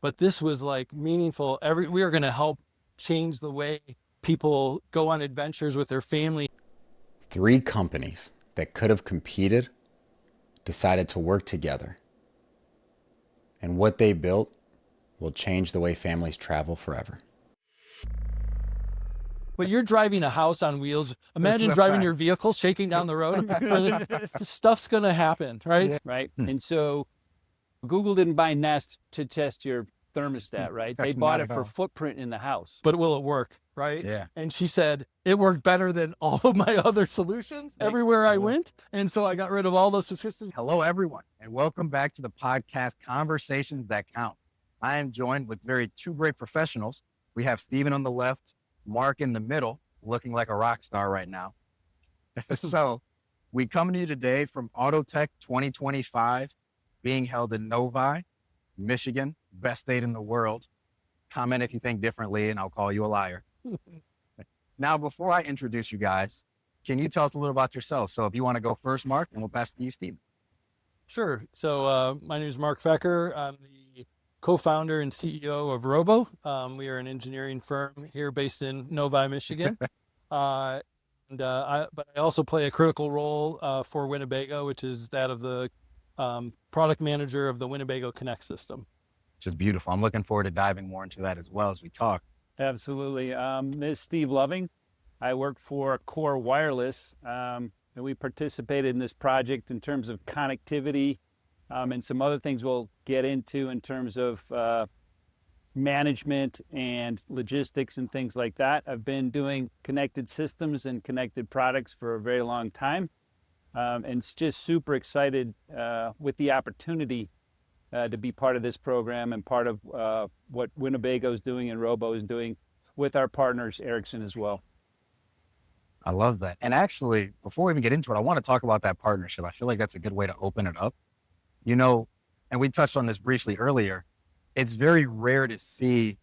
but this was like meaningful. We are going to help change the way people go on adventures with their family. Three companies that could have competed decided to work together. And what they built will change the way families travel forever. But you're driving a house on wheels. Imagine driving your vehicle shaking down the road. Stuff's going to happen, right? Yeah. Right. And so Google didn't buy Nest to test your thermostat, right? They bought it for footprint in the house. But will it work, right? Yeah. And she said, it worked better than all of my other solutions everywhere I went. And so I got rid of all those subscriptions. Hello, everyone, and welcome back to the podcast, Conversations That Count. I am joined with two great professionals. We have Steven on the left, Mark in the middle, looking like a rock star right now. So we come to you today from AutoTech 2025, being held in Novi, Michigan, best state in the world. Comment if you think differently and I'll call you a liar. Now, before I introduce you guys, can you tell us a little about yourself? So if you want to go first, Mark, and we'll pass it to you, Steven. Sure. So my name is Mark Fecker. I'm the co-founder and CEO of Robo. We are an engineering firm here based in Novi, Michigan. But I also play a critical role for Winnebago, which is that of the product manager of the Winnebago Connect system. Which is beautiful. I'm looking forward to diving more into that as well as we talk. Absolutely. This is Steve Loving. I work for Core Wireless, and we participated in this project in terms of connectivity and some other things we'll get into in terms of management and logistics and things like that. I've been doing connected systems and connected products for a very long time, and it's just super excited with the opportunity to be part of this program and part of what Winnebago is doing and Robo is doing with our partners, Ericsson, as well. I love that. And actually, before we even get into it, I want to talk about that partnership. I feel like that's a good way to open it up. You know, and we touched on this briefly earlier, it's very rare to see,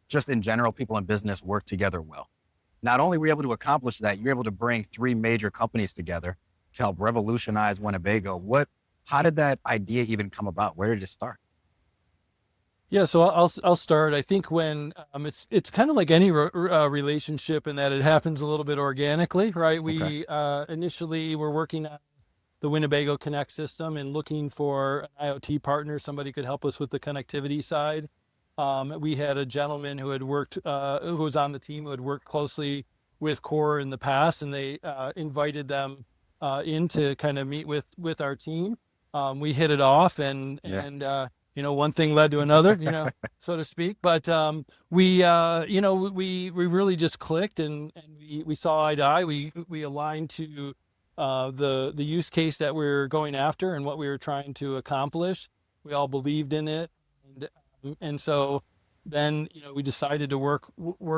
just in general, people in business work together well. Not only were you able to accomplish that, you're able to bring three major companies together to help revolutionize Winnebago. How did that idea even come about? Where did it start? Yeah, so I'll start. I think when it's kind of like any relationship in that it happens a little bit organically, right? We initially were working on the Winnebago Connect system and looking for an IoT partner, somebody could help us with the connectivity side. We had a gentleman who had worked, who was on the team, who had worked closely with Core in the past, and they invited them in to kind of meet with our team. We hit it off, and one thing led to another, so to speak. But we really just clicked, and we saw eye to eye. We aligned to the use case that we were going after and what we were trying to accomplish. We all believed in it, and so then we decided to work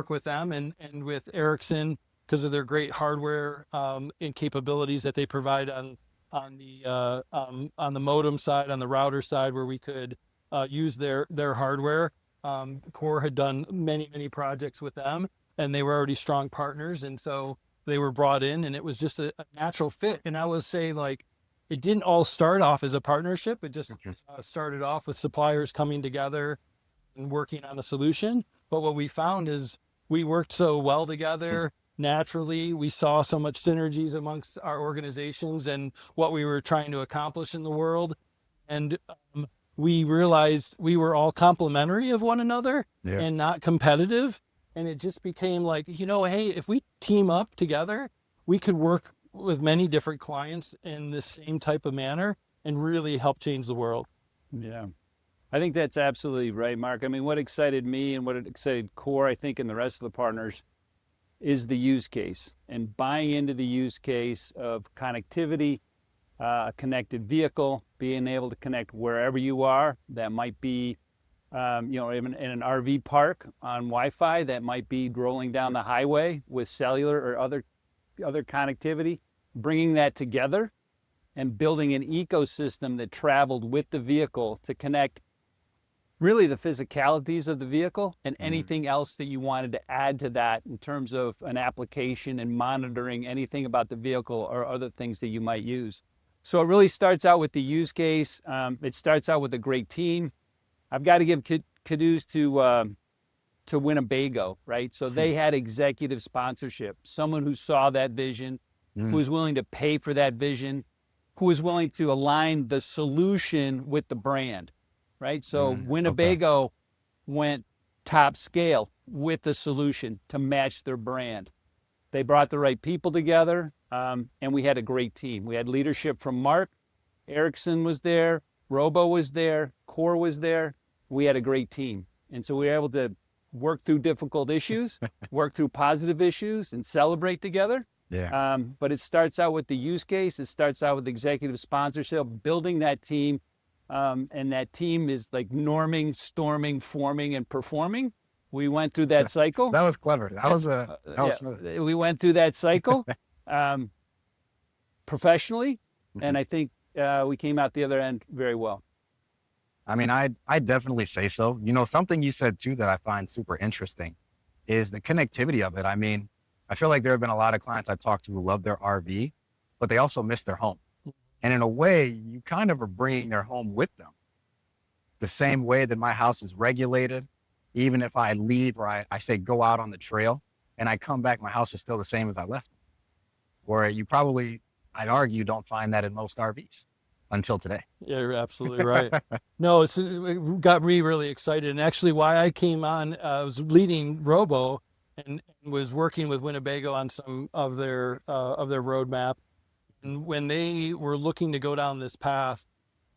with them and with Ericsson because of their great hardware and capabilities that they provide on the modem side, on the router side, where we could use their hardware. Core had done many projects with them, and they were already strong partners, and so they were brought in, and it was just a natural fit. And I would say, like, it didn't all start off as a partnership. It just started off with suppliers coming together and working on a solution. But what we found is we worked so well together. Naturally, we saw so much synergies amongst our organizations and what we were trying to accomplish in the world. And we realized we were all complementary of one another and not competitive. And it just became like, hey, if we team up together, we could work with many different clients in the same type of manner and really help change the world. Yeah. I think that's absolutely right, Mark. I mean, what excited me and what excited Core, I think, and the rest of the partners is the use case and buying into the use case of connectivity, a connected vehicle, being able to connect wherever you are. That might be, in an RV park on Wi-Fi, that might be rolling down the highway with cellular or other connectivity, bringing that together and building an ecosystem that traveled with the vehicle to connect really the physicalities of the vehicle and anything else that you wanted to add to that in terms of an application and monitoring anything about the vehicle or other things that you might use. So it really starts out with the use case. It starts out with a great team. I've got to give kudos to Winnebago, right? So they had executive sponsorship, someone who saw that vision, who was willing to pay for that vision, who was willing to align the solution with the brand, right? So Winnebago went top scale with the solution to match their brand. They brought the right people together, and we had a great team. We had leadership from Mark. Erickson was there. Robo was there. Core was there. We had a great team. And so we were able to work through difficult issues, work through positive issues, and celebrate together. Yeah. But it starts out with the use case. It starts out with executive sponsorship, building that team. And that team is like norming, storming, forming, and performing. We went through that cycle. That was clever. That was smooth. We went through that cycle professionally, and I think we came out the other end very well. I mean, I definitely say so. You know, something you said too that I find super interesting is the connectivity of it. I mean, I feel like there have been a lot of clients I've talked to who love their RV, but they also miss their home. And in a way, you kind of are bringing their home with them. The same way that my house is regulated, even if I leave or I say go out on the trail and I come back, my house is still the same as I left it. Where you probably, I'd argue, don't find that in most RVs until today. Yeah, you're absolutely right. No, it got me really excited. And actually why I came on, I was leading Robo and was working with Winnebago on some of their roadmap. And when they were looking to go down this path,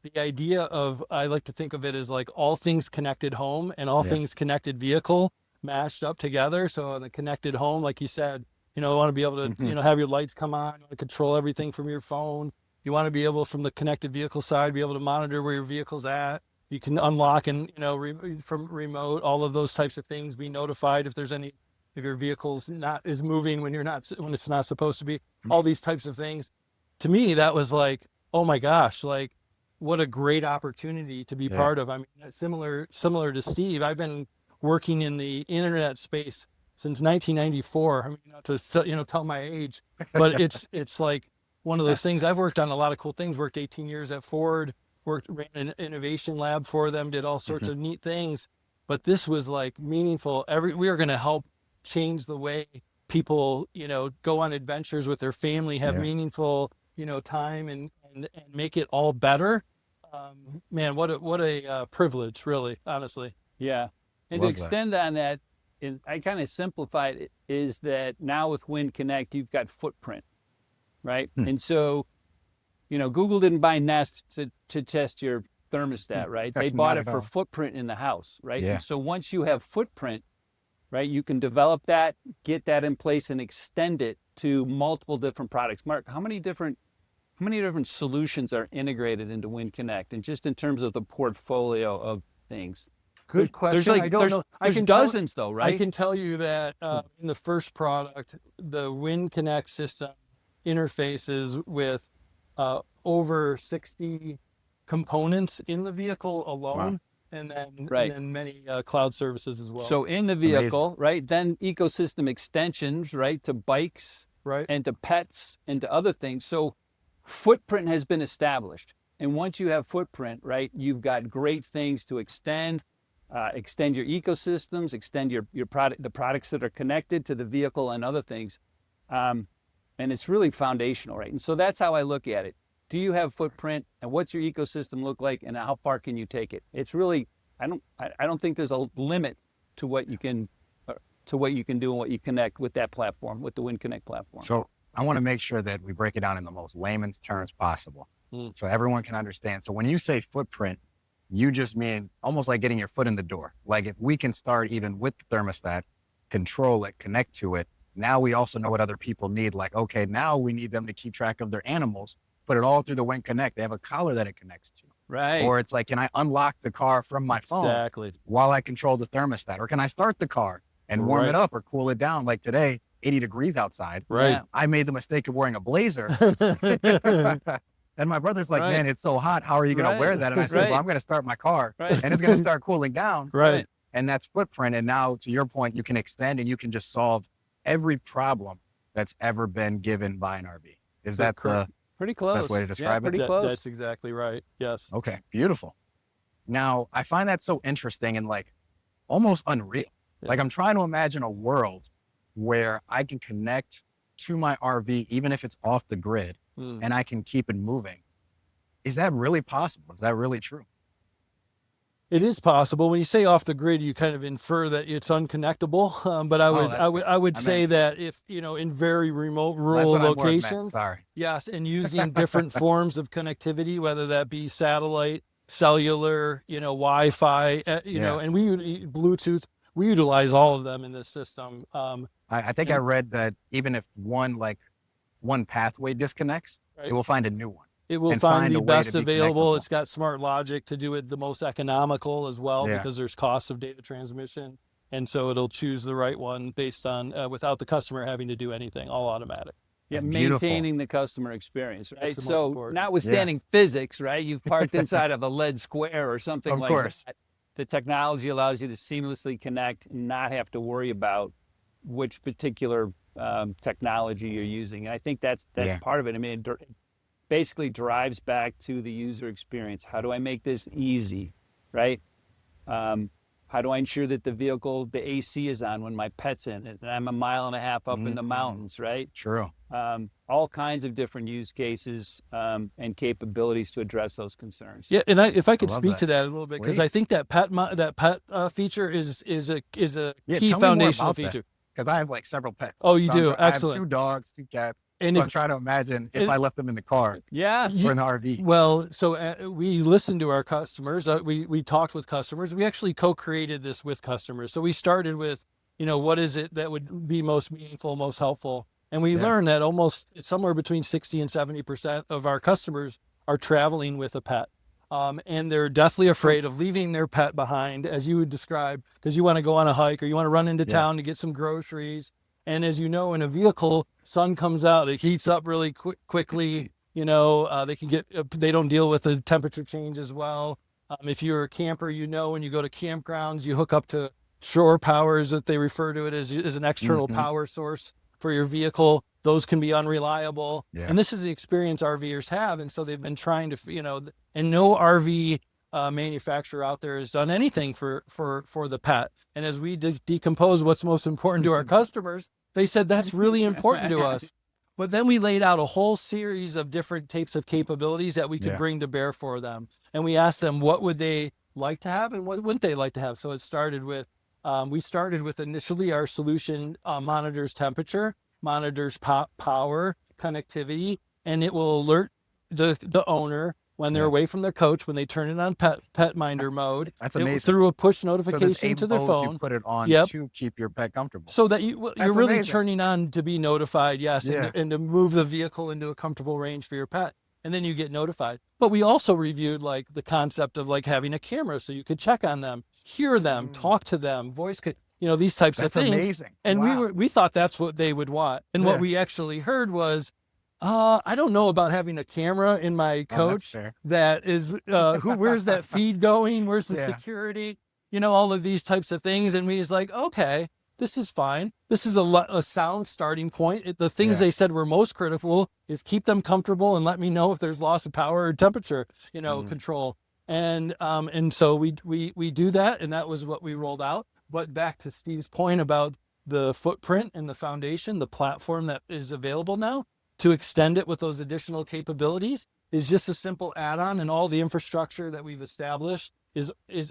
the idea of, I like to think of it as like all things connected home and all things connected vehicle mashed up together. So in the connected home, like you said, you know, want to be able to, you know, have your lights come on, you want to control everything from your phone. You want to be able, from the connected vehicle side, be able to monitor where your vehicle's at. You can unlock and, you know, from remote, all of those types of things, be notified if there's any, if your vehicle's is moving when when it's not supposed to be, all these types of things. To me, that was like, oh my gosh, like what a great opportunity to be part of. I mean, similar to Steve, I've been working in the internet space since 1994. I mean, not to, you know, tell my age, but it's like one of those things. I've worked on a lot of cool things, worked 18 years at Ford, ran an innovation lab for them, did all sorts of neat things. But this was like meaningful. We are going to help change the way people, you know, go on adventures with their family, have meaningful, you know, time and make it all better. Man, what a privilege, really, honestly. Yeah. And Love to extend on that, and I kind of simplified it, is that now with Wind Connect, you've got footprint, right? And so, you know, Google didn't buy Nest to test your thermostat, right? They bought it for footprint in the house, right? Yeah. And so once you have footprint, right, you can develop that, get that in place, and extend it to multiple different products. Mark, how many different solutions are integrated into Wind Connect, and just in terms of the portfolio of things? Good question. I don't know. There's dozens though, right? I can tell you that in the first product, the Wind Connect system interfaces with over 60 components in the vehicle alone. And then many cloud services as well. So in the vehicle, right, then ecosystem extensions, right, to bikes, right, and to pets and to other things. So footprint has been established. And once you have footprint, right, you've got great things to extend your ecosystems, extend your product, the products that are connected to the vehicle and other things. And it's really foundational, right? And so that's how I look at it. Do you have footprint, and what's your ecosystem look like, and how far can you take it? It's really, I don't think there's a limit to what you can do and what you connect with that platform, with the Wind Connect platform. So I want to make sure that we break it down in the most layman's terms possible, so everyone can understand. So when you say footprint, you just mean almost like getting your foot in the door. Like if we can start even with the thermostat, control it, connect to it. Now we also know what other people need. Like, okay, now we need them to keep track of their animals. Put it all through the Wind Connect. They have a collar that it connects to. Right. Or it's like, can I unlock the car from my phone while I control the thermostat? Or can I start the car and warm it up or cool it down? Like today, 80 degrees outside. Right. I made the mistake of wearing a blazer. And my brother's like, man, it's so hot. How are you going to wear that? And I said, well, I'm going to start my car and it's going to start cooling down. Right. And that's footprint. And now to your point, you can extend and you can just solve every problem that's ever been given by an RV. Is that the pretty close? Best way to describe it? Pretty close. That's exactly right. Yes. Okay. Beautiful. Now, I find that so interesting and like almost unreal. Yeah. Like I'm trying to imagine a world where I can connect to my RV, even if it's off the grid, and I can keep it moving. Is that really possible? Is that really true? It is possible. When you say off the grid, you kind of infer that it's unconnectable. But I would say that if, in very remote That's rural what I more meant. locations, Sorry. yes, and using different forms of connectivity, whether that be satellite, cellular, Wi-Fi, and Bluetooth, we utilize all of them in this system. I think I read that even if one pathway disconnects, Right. it will find a new one. It will and find find the a way to best be available. connectable. It's got smart logic to do it the most economical as well, Yeah. because there's costs of data transmission. And so it'll choose the right one based on, without the customer having to do anything, all automatic. Yeah, That's beautiful. maintaining the customer experience, right? That's the most So important. notwithstanding physics, right? You've parked inside of a lead square or something Of like course. that. The technology allows you to seamlessly connect and not have to worry about which particular technology you're using. And I think that's Yeah. part of it. I mean, it basically drives back to the user experience. How do I make this easy, right? How do I ensure that the AC is on when my pet's in it and I'm a mile and a half up in the mountains, right? True. All kinds of different use cases and capabilities to address those concerns. Yeah, and if I could I love speak that. to that a little bit, because Please. I think that pet feature is a Yeah, key tell me more foundational about that. feature. Because I have like several pets. Oh, you do? I have Excellent. 2 dogs, 2 cats. And So if I'm trying to imagine if it- I left them in the car Yeah. or in the RV. Well, so we listened to our customers. We talked with customers. We actually co-created this with customers. So we started with, what is it that would be most meaningful, most helpful, and we learned that almost somewhere between 60 and 70% of our customers are traveling with a pet, and they're deathly afraid of leaving their pet behind, as you would describe, because you want to go on a hike or you want to run into town to get some groceries. And as you know, in a vehicle, sun comes out, it heats up really quickly. They don't deal with the temperature change as well. If you're a camper, when you go to campgrounds, you hook up to shore powers, that they refer to it as an external power source for your vehicle. Those can be unreliable. Yeah. And this is the experience RVers have. And so they've been trying to, and no RV manufacturer out there has done anything for the pet. And as we decompose what's most important to our customers, they said that's really important to us. But then we laid out a whole series of different types of capabilities that we could bring to bear for them. And we asked them what would they like to have and what wouldn't they like to have. So it started with, initially our solution monitors temperature, monitors power, connectivity, and it will alert the owner when they're away from their coach, when they turn it on pet minder mode. That's amazing. Through a push So notification this to their mode, phone. you put it on Yep. to keep your pet comfortable. So that you're really amazing. turning on to be notified, yes, Yeah. and to move the vehicle into a comfortable range for your pet. And then you get notified. But we also reviewed the concept of having a camera so you could check on them, hear them, talk to them, these types That's of things. amazing. And Wow. we thought that's what they would want. And what Yeah. we actually heard was, I don't know about having a camera in my Oh, that's coach fair. that is, where's that feed going? Where's the Yeah. security? All of these types of things. And we was like, okay, this is fine. This is a sound starting point. The things they said were most critical is keep them comfortable and let me know if there's loss of power or temperature, control. And so we do that. And that was what we rolled out. But back to Steve's point about the footprint and the foundation, the platform that is available now, to extend it with those additional capabilities is just a simple add-on, and all the infrastructure that we've established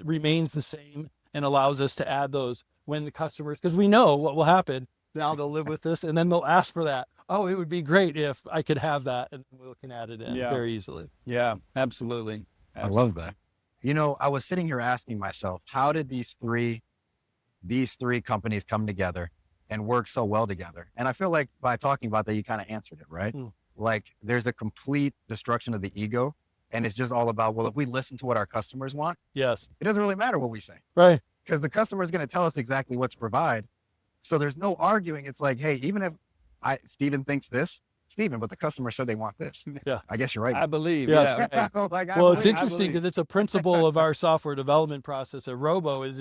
remains the same and allows us to add those when the customers, because we know what will happen. Now they'll live with this and then they'll ask for that. Oh, it would be great if I could have that, and we can add it in very easily. Yeah, absolutely. I love that. I was sitting here asking myself, how did these three companies come together and work so well together? And I feel like by talking about that, you kind of answered it, right? Like there's a complete destruction of the ego, and it's just all about, well, if we listen to what our customers want, Yes. it doesn't really matter what we say, Right. because the customer is going to tell us exactly what to provide. So there's no arguing. It's like, hey, even if Steven thinks this, Steven, but the customer said they want this. Yeah. I guess you're right. I believe. Yes. Yeah. Right. Like, Well, it's believe- interesting because it's a principle of our software development process at Robo is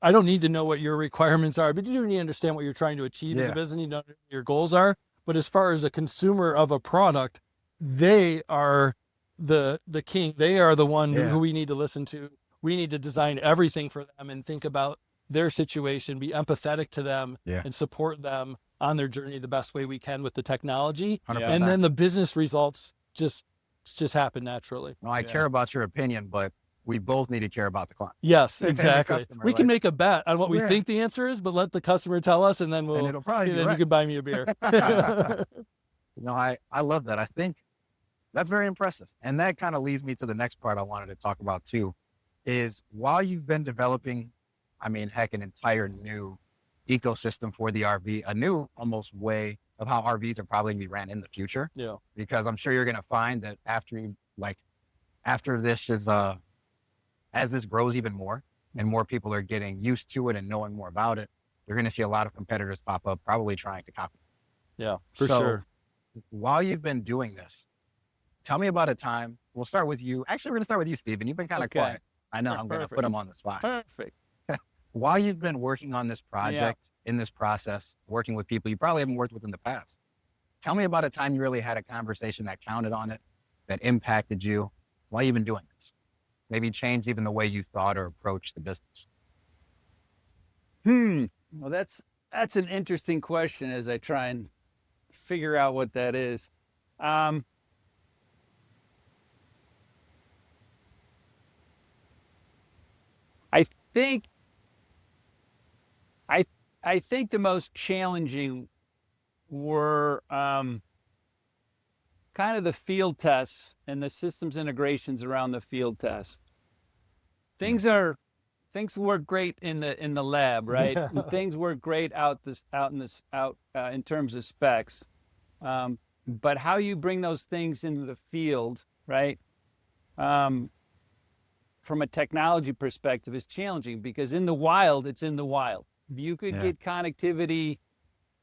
I don't need to know what your requirements are, but you do need to understand what you're trying to achieve as a business. You know what your goals are. But as far as a consumer of a product, they are the king. They are the one Yeah. who we need to listen to. We need to design everything for them and think about their situation, be empathetic to them, Yeah. and support them on their journey the best way we can with the technology. 100%. And then the business results just happen naturally. No, I care about your opinion, but we both need to care about the client. Yes, And the exactly. customer, We can like- make a bet on what we Yeah. think the answer is, but let the customer tell us, and then And we'll. it'll probably be then right. you can buy me a beer. No, I love that. I think that's very impressive. And that kind of leads me to the next part I wanted to talk about too, is while you've been developing, I mean, heck, an entire new ecosystem for the RV, a new almost way of how RVs are probably going to be ran in the future. Yeah. Because I'm sure you're going to find that after this is, as this grows even more and more people are getting used to it and knowing more about it, you're going to see a lot of competitors pop up, probably trying to copy. Yeah, for So, sure. While you've been doing this, tell me about a time. We'll start with you. Actually, we're going to start with you, Stephen. You've been kind of Okay. quiet. I know I'm going to Perfect. put him on the spot. Perfect. While you've been working on this project, in this process, working with people you probably haven't worked with in the past, tell me about a time you really had a conversation that counted on it, that impacted you while you've been doing this. Maybe changed even the way you thought or approached the business. Well, that's an interesting question as I try and figure out what that is. I think I think the most challenging were kind of the field tests and the systems integrations around the field test. Things work great in the lab, right? Yeah. And things work great out in terms of specs. But how you bring those things into the field, right? From a technology perspective is challenging because in the wild, it's in the wild. You could get connectivity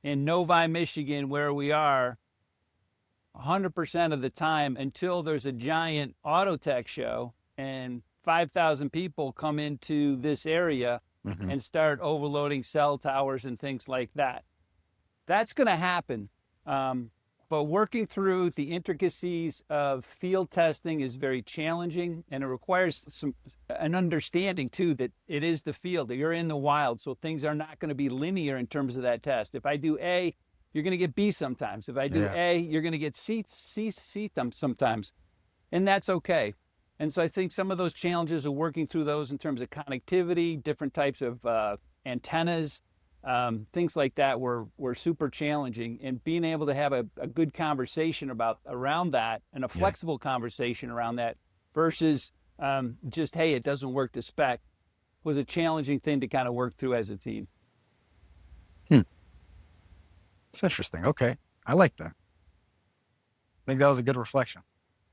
in Novi, Michigan, where we are 100% of the time until there's a giant auto tech show and 5,000 people come into this area and start overloading cell towers and things like that. That's going to happen. But working through the intricacies of field testing is very challenging, and it requires an understanding too that it is the field, that you're in the wild, so things are not going to be linear in terms of that test. If I do A, you're going to get B sometimes. If I do A, you're going to get C sometimes, and that's okay. And so I think some of those challenges of working through those in terms of connectivity, different types of antennas, things like that were super challenging, and being able to have a good conversation around that and a flexible conversation around that versus just, hey, it doesn't work to spec was a challenging thing to kind of work through as a team. It's interesting. Okay. I like that. I think that was a good reflection.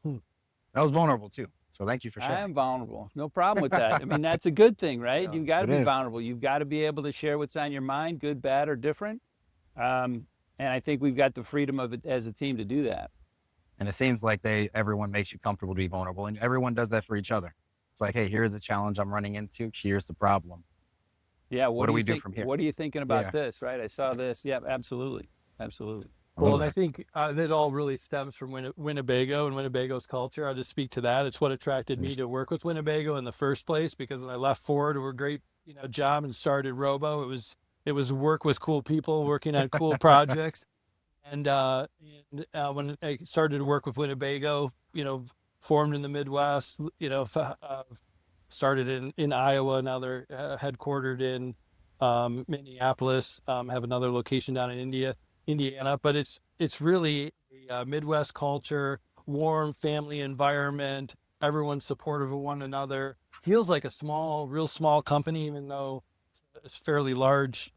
That was vulnerable too. So thank you for I sharing. am vulnerable. No problem with that. I mean, that's a good thing, right? Yeah, You've got to it be is. vulnerable. You've got to be able to share what's on your mind, good, bad, or different. And I think we've got the freedom of it as a team to do that. And it seems like everyone makes you comfortable to be vulnerable, and everyone does that for each other. It's like, hey, here's the challenge I'm running into. Here's the problem. Yeah. What do we do think- from here? What are you thinking about Yeah. this, right? I saw this. Yeah, absolutely. Absolutely. Well, love and I that. think that all really stems from Winnebago and Winnebago's culture. I'll just speak to that. It's what attracted me to work with Winnebago in the first place, because when I left Ford, it was a great, job, and started Robo, it was work with cool people working on cool projects. And when I started to work with Winnebago, formed in the Midwest, started in Iowa. Now they're headquartered in Minneapolis, have another location down in Indiana, but it's really a Midwest culture, warm family environment. Everyone's supportive of one another. Feels like a real small company, even though it's a fairly large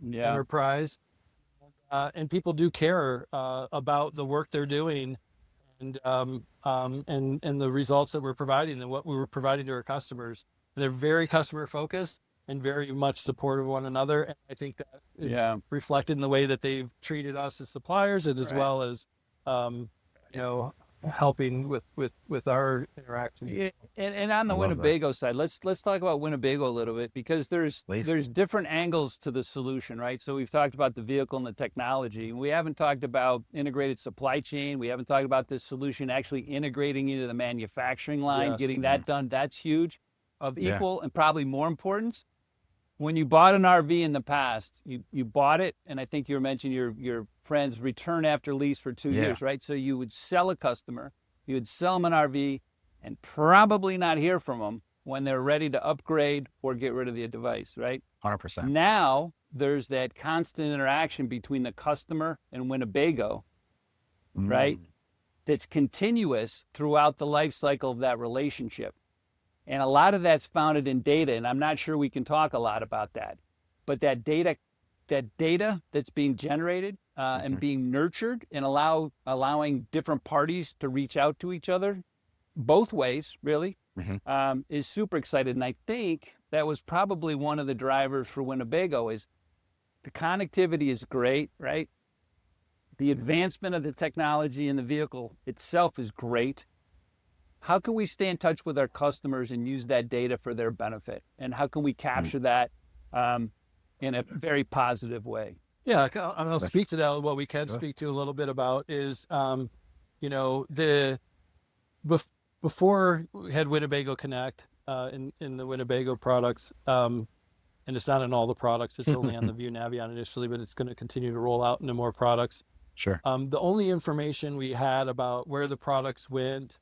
enterprise. And people do care about the work they're doing, and the results that we're providing and what we were providing to our customers. They're very customer focused and very much supportive of one another. And I think that is reflected in the way that they've treated us as suppliers, and as well as, helping with our interactions. Yeah, and on the I love that. Winnebago side, let's talk about Winnebago a little bit, because Please. there's different angles to the solution, right? So we've talked about the vehicle and the technology. We haven't talked about integrated supply chain. We haven't talked about this solution actually integrating into the manufacturing line, Yes. getting that done. That's huge. Of Yeah. equal and probably more importance, when you bought an RV in the past, you bought it, and I think you were mentioning your friends return after lease for 2 Yeah. years, right? So you would sell a customer, you would sell them an RV, and probably not hear from them when they're ready to upgrade or get rid of the device, right? 100%. Now there's that constant interaction between the customer and Winnebago, right? That's continuous throughout the life cycle of that relationship. And a lot of that's founded in data, and I'm not sure we can talk a lot about that. But that data that's being generated and being nurtured and allowing different parties to reach out to each other, both ways, really, is super excited. And I think that was probably one of the drivers for Winnebago. Is the connectivity is great, right? The advancement of the technology in the vehicle itself is great. How can we stay in touch with our customers and use that data for their benefit? And how can we capture that in a very positive way? Yeah, I'll speak to that. What we can speak to a little bit about is, before we had Winnebago Connect in the Winnebago products, and it's not in all the products. It's only on the View Navion initially, but it's going to continue to roll out into more products. Sure. The only information we had about where the products went,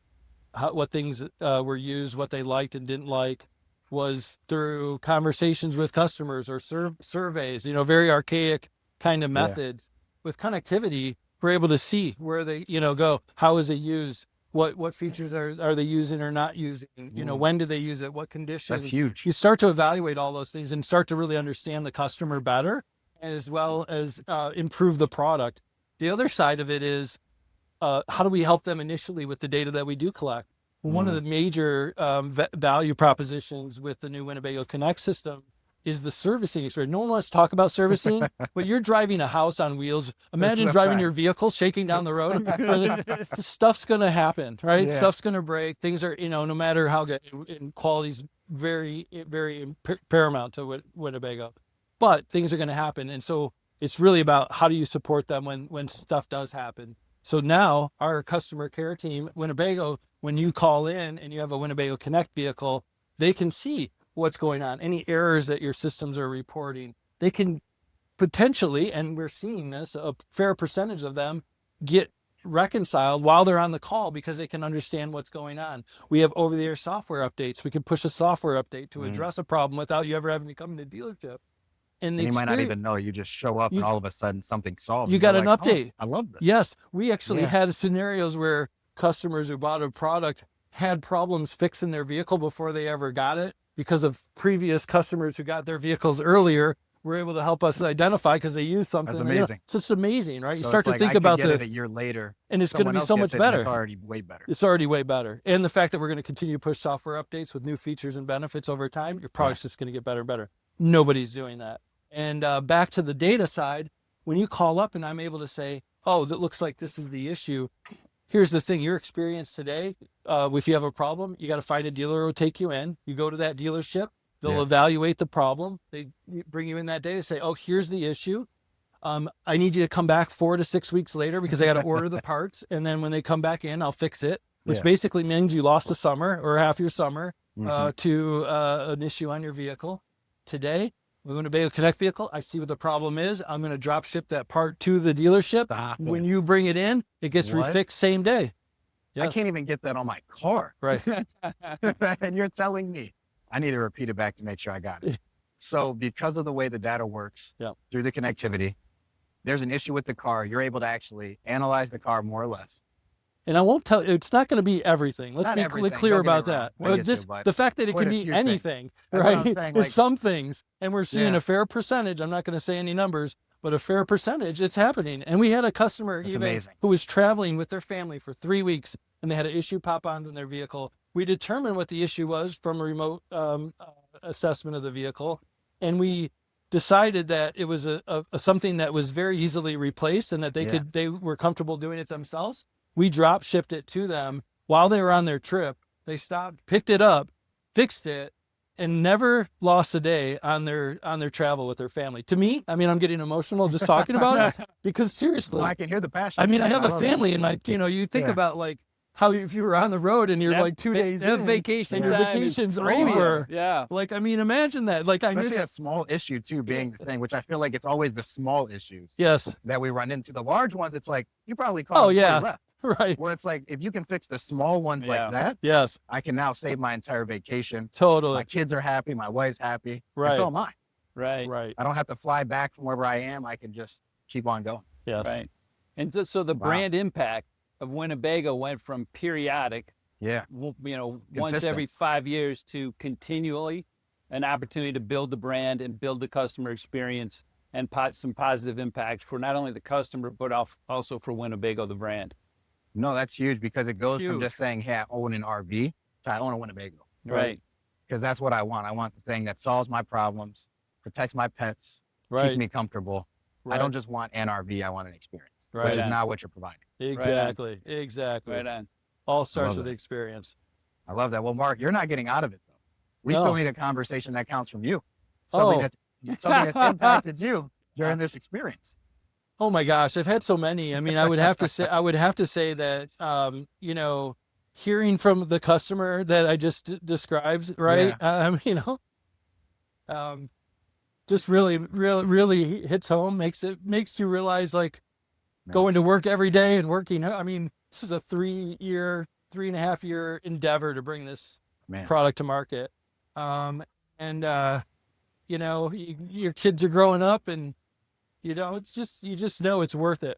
what things were used, what they liked and didn't like, was through conversations with customers or surveys, very archaic kind of methods. With connectivity, we're able to see where they, go, how is it used? What features are they using or not using? When do they use it? What conditions? That's huge. You start to evaluate all those things and start to really understand the customer better, as well as improve the product. The other side of it is, how do we help them initially with the data that we do collect? Well, one of the major value propositions with the new Winnebago Connect system is the servicing experience. No one wants to talk about servicing, but you're driving a house on wheels. Imagine driving your vehicle shaking down the road. Stuff's going to happen, right? Yeah. Stuff's going to break. Things are, no matter how good, and quality's very, very paramount to Winnebago. But things are going to happen. And so it's really about how do you support them when stuff does happen. So now our customer care team, Winnebago, when you call in and you have a Winnebago Connect vehicle, they can see what's going on, any errors that your systems are reporting. They can potentially, and we're seeing this, a fair percentage of them get reconciled while they're on the call because they can understand what's going on. We have over-the-air software updates. We can push a software update to address a problem without you ever having to come to the dealership. And you might not even know. You just show up and all of a sudden something's solved. You got an update. Oh, I love this. Yes. We actually had scenarios where customers who bought a product had problems fixing their vehicle before they ever got it because of previous customers who got their vehicles earlier were able to help us identify because they used something. That's amazing. It's just amazing, right? So You start it's to like think I could about get it a year later, and it's going to someone be else so gets much it, and better. It's already way better. It's already way better. And the fact that we're going to continue to push software updates with new features and benefits over time, your product's just going to get better and better. Nobody's doing that. And back to the data side, when you call up and I'm able to say, oh, that looks like this is the issue. Here's the thing, your experience today, if you have a problem, you got to find a dealer who will take you in. You go to that dealership, they'll evaluate the problem. They bring you in that day to say, oh, here's the issue. I need you to come back 4 to 6 weeks later because I got to order the parts. And then when they come back in, I'll fix it, which basically means you lost a summer or half your summer to an issue on your vehicle. Today, with Winnebago Connect vehicle, I see what the problem is. I'm going to drop ship that part to the dealership. When you bring it in, it gets refixed same day. I can't even get that on my car. Right. And you're telling me I need to repeat it back to make sure I got it. So because of the way the data works through the connectivity, there's an issue with the car. You're able to actually analyze the car more or less. And I won't tell it's not going to be everything. Let's Not be everything, clear don't get me about that. wrong. I But get you, but the fact that it quite can a be few things. anything, That's what right? I'm saying, like- It's some things, and we're seeing Yeah. a fair percentage. I'm not going to say any numbers, but a fair percentage, it's happening. And we had a customer That's even amazing. who was traveling with their family for 3 weeks, and they had an issue pop on in their vehicle. We determined what the issue was from a remote assessment of the vehicle, and we decided that it was a something that was very easily replaced and that they were comfortable doing it themselves. We drop shipped it to them while they were on their trip. They stopped, picked it up, fixed it, and never lost a day on their travel with their family. To me, I mean, I'm getting emotional just talking about it because seriously, Well, I can hear the passion. I mean, I have a love it. family, and you think Yeah. about like how if you were on the road and you're That like 2 days that in, vacation and your time is vacation's premium. over. Yeah. Like, I mean, imagine that. Like, I Especially miss. a small issue too being the thing, which I feel like it's always the small issues Yes. that we run into. The large ones, it's like you probably Oh, call before yeah. you left. Right. Where it's like if you can fix the small ones Yeah. like that, Yes. I can now save my entire vacation. My Totally. kids are happy, my wife's happy, and Right. so am I. Right. Right. I don't have to fly back from wherever I am. I can just keep on going. Yes. Right. And so the Wow. brand impact of Winnebago went from periodic, Yeah. once Consistent. every 5 years, to continually an opportunity to build the brand and build the customer experience and some positive impact for not only the customer, but also for Winnebago, the brand. No, that's huge because it goes from Huge. just saying, hey, I own an RV to I own a Winnebago. Right. Because that's what I want. I want the thing that solves my problems, protects my pets, Right. keeps me comfortable. Right. I don't just want an RV, I want an experience, Right. which is on. not what you're providing. Exactly. Exactly. Right on. All starts love with it. experience. I love that. Well, Mark, you're not getting out of it though. We No. still need a conversation that counts from you. Something that's impacted you during this experience. Oh my gosh, I've had so many. I mean, I would have to say that hearing from the customer that I just described, right? Just really hits home, makes you realize like Man. going to work every day and working. I mean, this is a 3.5 year endeavor to bring this Man. product to market. Your kids are growing up and it's just, you just know it's worth it,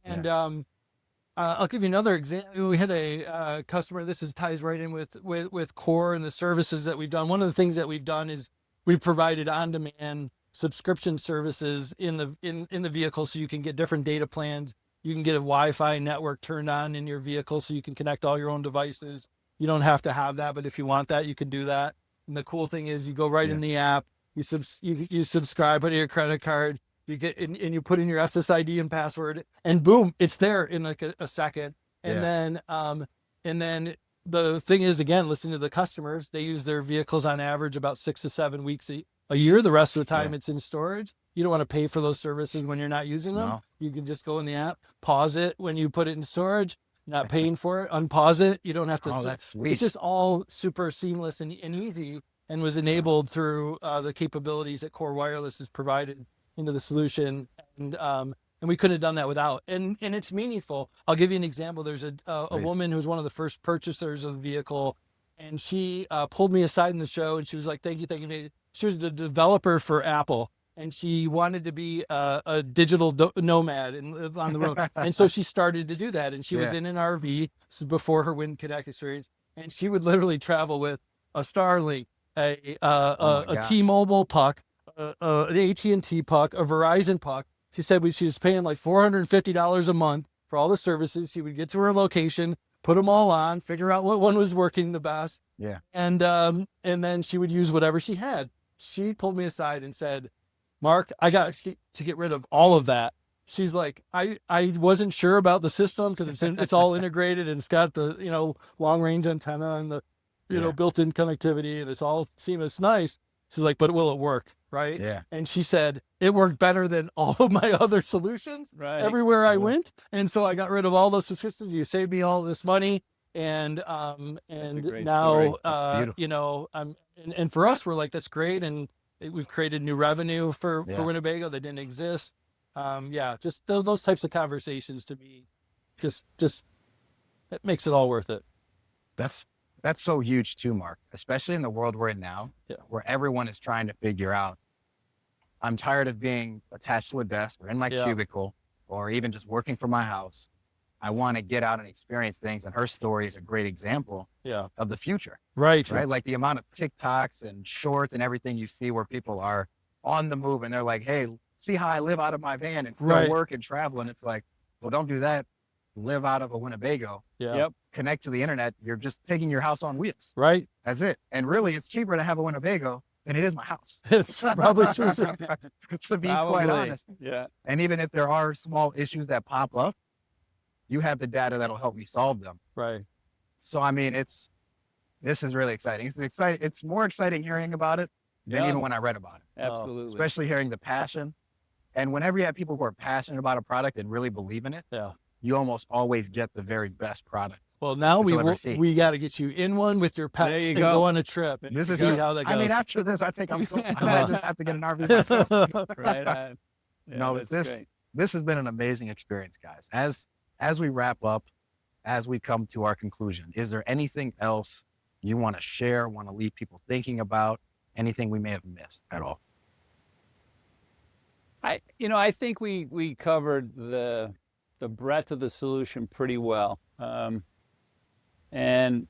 and I'll give you another example. We had a customer, ties right in with core and the services that we've done. One of the things that we've done is we've provided on-demand subscription services in the vehicle, so you can get different data plans. You can get a Wi-Fi network turned on in your vehicle so you can connect all your own devices. You don't have to have that, but if you want that, you can do that. And the cool thing is you go right in the app, you subscribe, put in your credit card, you get and you put in your SSID and password, and boom, it's there in like a second. And then the thing is, again, listening to the customers, they use their vehicles on average about 6 to 7 weeks a year. The rest of the time it's in storage. You don't want to pay for those services when you're not using them. No. You can just go in the app, pause it when you put it in storage, not paying for it, unpause it. You don't have to. Oh, that's sweet. It's just all super seamless and easy, and was enabled through the capabilities that Core Wireless has provided into the solution. And we couldn't have done that without. And it's meaningful. I'll give you an example. There's a woman who's one of the first purchasers of the vehicle, and she pulled me aside in the show, and she was like, thank you. She was the developer for Apple, and she wanted to be a digital nomad and live on the road. And so she started to do that. And she was in an RV. This is before her Wind Connect experience. And she would literally travel with a Starlink, a T-Mobile puck, an AT&T puck, a Verizon puck. She said she was paying like $450 a month for all the services. She would get to her location, put them all on, figure out what one was working the best. Yeah. And then she would use whatever she had. She pulled me aside and said, Mark, I got to get rid of all of that. She's like, I wasn't sure about the system because it's all integrated, and it's got the, long range antenna and the, built-in connectivity, and it's all seamless, nice. She's like, but will it work? Right. Yeah. And she said, it worked better than all of my other solutions everywhere I went. And so I got rid of all those subscriptions. You saved me all this money. And now, and for us, we're like, that's great. And we've created new revenue for Winnebago that didn't exist. Just those types of conversations to me, just it makes it all worth it. That's so huge too, Mark, especially in the world we're in now, where everyone is trying to figure out, I'm tired of being attached to a desk or in my cubicle, or even just working from my house. I want to get out and experience things. And her story is a great example of the future. Right. Like the amount of TikToks and shorts and everything you see where people are on the move and they're like, hey, see how I live out of my van and still work and travel. And it's like, well, don't do that. Live out of a Winnebago. Connect to the internet. You're just taking your house on wheels. Right. That's it. And really, it's cheaper to have a Winnebago than it is my house. It's probably true. To be quite honest. Yeah. And even if there are small issues that pop up, you have the data that'll help me solve them. Right. So, I mean, this is really exciting. It's exciting. It's more exciting hearing about it than even when I read about it. Absolutely. Especially hearing the passion. And whenever you have people who are passionate about a product and really believe in it, Yeah. you almost always get the very best product. Well, now that you'll ever see. we got to get you in one with your pets There you and go. go on a trip. This is see how that goes. I mean, after this, I think I might just have to get an RV myself. Right on. Yeah, No, but that's great. this has been an amazing experience, guys. As we wrap up, as we come to our conclusion, is there anything else you want to share, want to leave people thinking about, anything we may have missed at all? I think we covered the breadth of the solution pretty well. And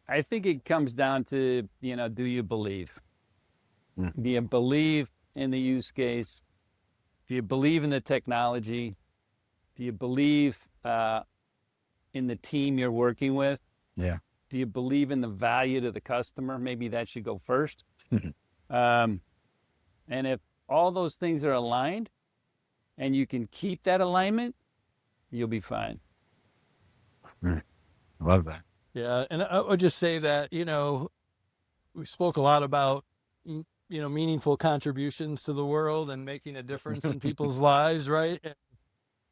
I think it comes down to, do you believe? Mm. Do you believe in the use case? Do you believe in the technology? Do you believe in the team you're working with? Yeah. Do you believe in the value to the customer? Maybe that should go first. And if all those things are aligned and you can keep that alignment, you'll be fine. Love that. Yeah, and I would just say that, we spoke a lot about, meaningful contributions to the world and making a difference in people's lives, right?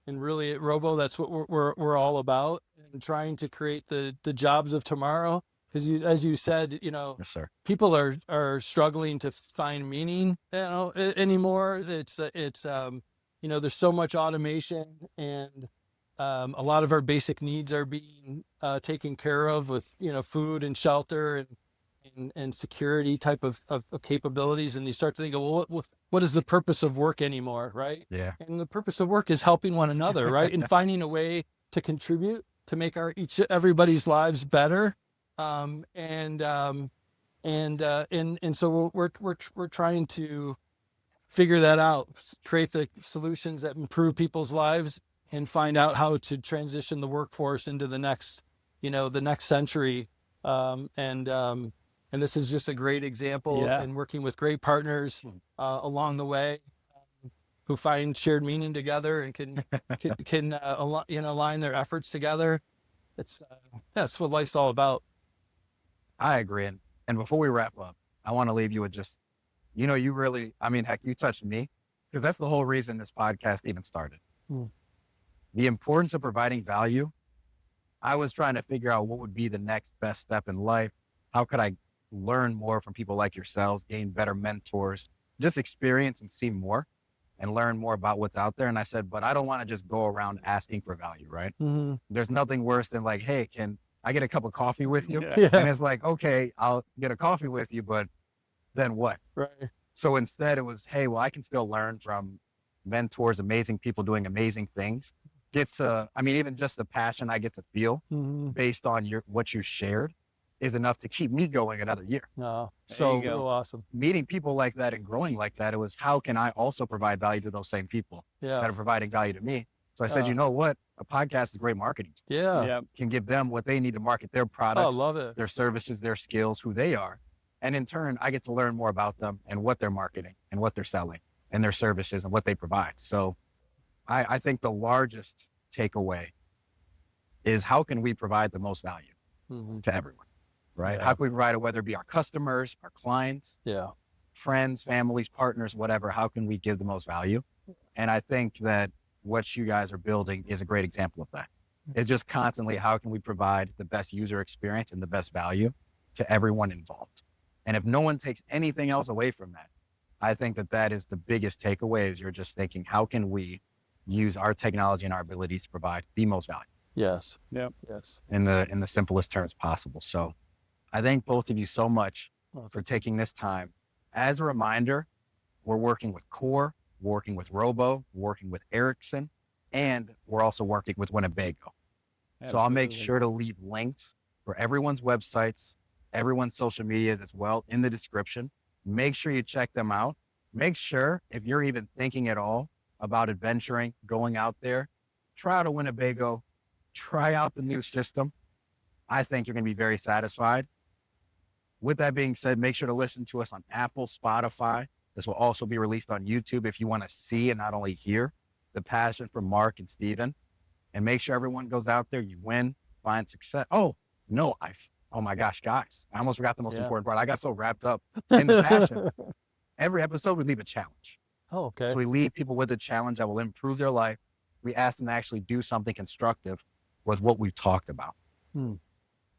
And really at Robo, that's what we're all about, and trying to create the jobs of tomorrow. Because as you said, Yes, sir. people are struggling to find meaning, anymore. It's there's so much automation, and a lot of our basic needs are being taken care of with food and shelter and security type of capabilities. And you start to think, well, what is the purpose of work anymore, right? Yeah. And the purpose of work is helping one another, right? And finding a way to contribute to make everybody's lives better. And so we're trying to figure that out, create the solutions that improve people's lives, and find out how to transition the workforce into the next century. And this is just a great example, Yeah. and working with great partners along the way, who find shared meaning together and can align their efforts together. That's what life's all about. I agree. And before we wrap up, I want to leave you with just, you really, heck, you touched me, because that's the whole reason this podcast even started. Mm. The importance of providing value. I was trying to figure out what would be the next best step in life. How could I learn more from people like yourselves, gain better mentors, just experience and see more and learn more about what's out there? And I said, but I don't want to just go around asking for value, right? Mm-hmm. There's nothing worse than like, hey, can I get a cup of coffee with you? Yeah. And it's like, okay, I'll get a coffee with you, but then what? Right. So instead it was, hey, well, I can still learn from mentors, amazing people doing amazing things. Even just the passion I get to feel Mm-hmm. based on what you shared is enough to keep me going another year. No. So So awesome. meeting people like that and growing like that, it was, how can I also provide value to those same people that Yeah. are providing value to me? So I said, you know what? A podcast is great marketing. Yeah. Yeah. Can give them what they need to market their Oh, I products, love it. their services, their skills, who they are. And in turn, I get to learn more about them and what they're marketing and what they're selling and their services and what they provide. So I think the largest takeaway is, how can we provide the most value Mm-hmm. to everyone, right? Yeah. How can we provide it, whether it be our customers, our clients, Yeah. friends, families, partners, whatever? How can we give the most value? And I think that what you guys are building is a great example of that. It's just constantly, how can we provide the best user experience and the best value to everyone involved? And if no one takes anything else away from that, I think that is the biggest takeaway, is you're just thinking, how can we use our technology and our abilities to provide the most value Yes. Yep. Yes. in the simplest terms possible. So I thank both of you so much Well, for taking this time. As a reminder, we're working with Core, working with Robo, working with Ericsson, and we're also working with Winnebago. So I'll make Absolutely. sure to leave links for everyone's websites, everyone's social media as well in the description. Make sure you check them out. Make sure, if you're even thinking at all about adventuring, going out there, try out a Winnebago, try out the new system. I think you're going to be very satisfied. With that being said, make sure to listen to us on Apple, Spotify. This will also be released on YouTube if you want to see and not only hear the passion from Mark and Steven. and make sure everyone goes out there, you win, find success. Oh, no, oh my gosh, guys, I almost forgot the most important part. I got so wrapped up in the passion. Every episode, we leave a challenge. Oh, okay. So we leave people with a challenge that will improve their life. We ask them to actually do something constructive with what we've talked about.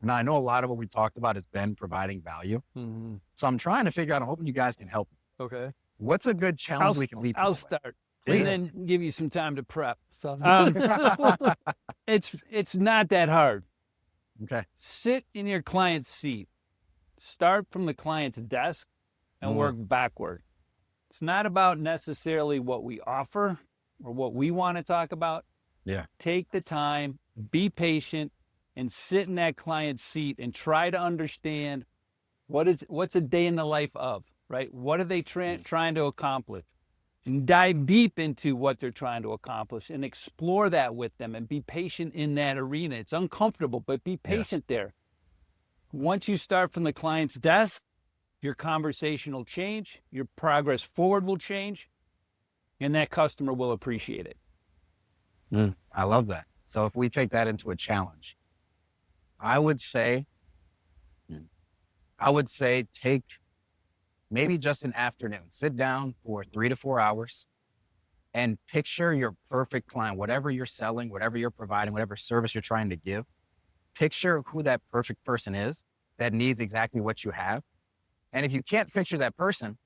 Now, I know a lot of what we talked about has been providing value. So I'm trying to figure out, I'm hoping you guys can help me. Okay. What's a good challenge we can leave people I'll with? start Please. and then give you some time to prep. Sounds good. It's not that hard. Okay. Sit in your client's seat. Start from the client's desk and work backward. It's not about necessarily what we offer or what we want to talk about. Yeah. Take the time, be patient, and sit in that client's seat and try to understand what's a day in the life of, right? What are they trying to accomplish? And dive deep into what they're trying to accomplish and explore that with them and be patient in that arena. It's uncomfortable, but be patient there. Once you start from the client's desk, your conversation will change, your progress forward will change, and that customer will appreciate it. I love that. So if we take that into a challenge, I would say take maybe just an afternoon, sit down for 3 to 4 hours and picture your perfect client, whatever you're selling, whatever you're providing, whatever service you're trying to give. Picture who that perfect person is that needs exactly what you have. And if you can't picture that person,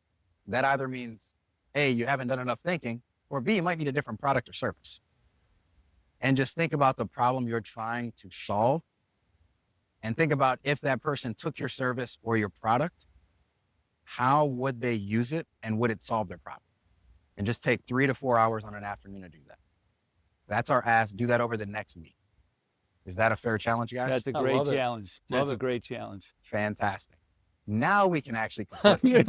that either means A, you haven't done enough thinking, or B, you might need a different product or service. And just think about the problem you're trying to solve. And think about if that person took your service or your product, how would they use it and would it solve their problem? And just take 3 to 4 hours on an afternoon to do that. That's our ask. Do that over the next week. Is that a fair challenge, guys? That's a I great love it. challenge. Love That's a it. great challenge. Fantastic. Now we can actually complete.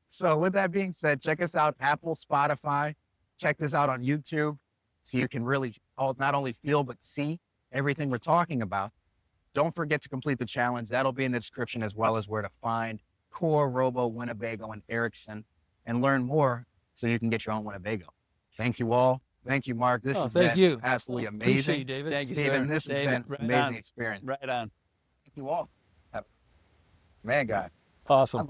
So with that being said, check us out, Apple, Spotify. Check this out on YouTube so you can really not only feel but see everything we're talking about. Don't forget to complete the challenge. That'll be in the description, as well as where to find Core, Robo, Winnebago, and Erickson, and learn more so you can get your own Winnebago. Thank you all. Thank you, Mark. This has thank been you. absolutely Appreciate amazing. you, David. Thank you, Stephen, sir. this has David, been an right amazing on. experience. Right on. Thank you all. Man, God. Awesome.